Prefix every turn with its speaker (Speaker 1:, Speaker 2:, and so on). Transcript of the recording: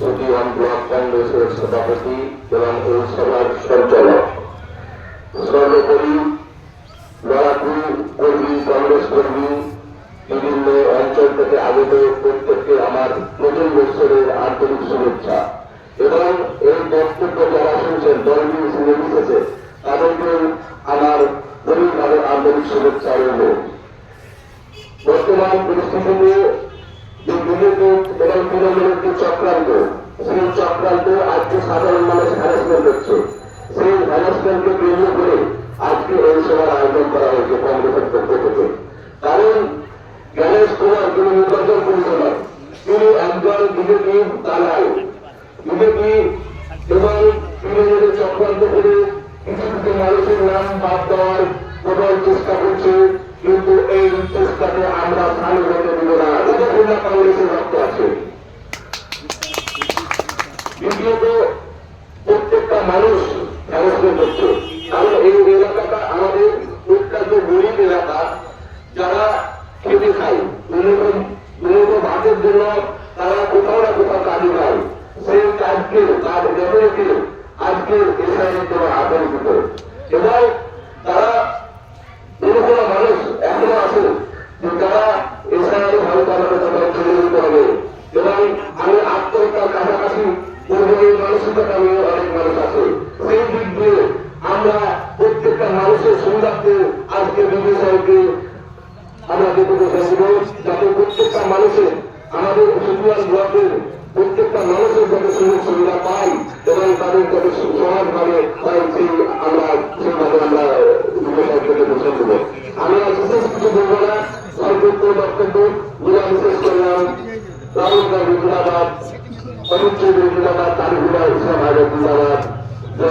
Speaker 1: সিটিওয়ান block কংগ্রেসের সভাপতি এবং এই সভার সঞ্চালক, সর্বোপরি লড়াকু কর্মী, কংগ্রেস কর্মী, বিভিন্ন অঞ্চল থেকে আগত প্রত্যেককে আমার নতুন বছরের আন্তরিক শুভেচ্ছা এবং এই বক্তব্য যারা শুনছেন, দলটি শুনে লিখেছে, তাদেরকে আমার গভীরভাবে আন্তরিক শুভেচ্ছা রইল। বর্তমান পরিস্থিতিতে যে বিজেপি এবং তৃণমূলের যে চক্রান্ত, সেই চক্রান্ত আজকে সাধারণ মানুষ হ্যারাসমেন্ট হচ্ছে, সেই হ্যারাসমেন্টকে কেন্দ্র করে আজকে এই সভার আয়োজন করা হয়েছে কংগ্রেসের পক্ষ থেকে। কারণ গণেশ কুমার তিনি নির্বাচন কমিশনার, তিনি একজন বিজেপি দালাল। বিজেপি এবং তৃণমূলের চক্রান্ত করে কিছু কিছু মানুষের নাম বাদ দেওয়ার প্রবল চেষ্টা করছে, কিন্তু এই চেষ্টাকে আমরা সামিল হতে দেব না। যতক্ষণ না কংগ্রেসের রক্ত আছে। দ্বিতীয়ত, প্রত্যেকটা মানুষ হ্যারাসমেন্ট হচ্ছে, কারণ এই এলাকাটা আমাদের অত্যন্ত গরিব এলাকা। যারা খেতে খায়, মূলত ভাতের জন্য তারা কোথাও না কোথাও কাজে পায়, সেই কাজকে কাজ রেখে আজকে এসআইয়ের দেওয়া আতঙ্কিত। এবং তারা কোনো মানুষ এখনো আছে যে তারা এসআইয়ের ভালো কাজে তাদের চলে করবে, এবং আমি আত্মহত্যার কাছাকাছি এই মানসিকতা নিয়ে অনেক মানুষ আছে। সেই দিক দিয়ে আমরা প্রত্যেকটা মানুষের সুবিধার্থে আজকে বিবেচনাকে আমরা যেটুকু দেব, যাতে প্রত্যেকটা মানুষের, আমাদের সিটিওয়ান ব্লকের প্রত্যেকটা মানুষের যাতে সুযোগ সুবিধা পাই এবং তাদের যাতে সহজভাবে পাই, সেই আমরা সেইভাবে আমরা বিবেচনাকে ঘোষণা দেব। আমি আজ বিশেষ কিছু বলবো না, সংক্ষিপ্ত বক্তব্য গুলা বিশেষ করলাম। রাহুল গান্ধী জিন্দাবাদ, অমিত চৌধুরী জিন্দাবাদ, তারিকুল্লাহ ইসলাম আজাদ জিন্দাবাদ,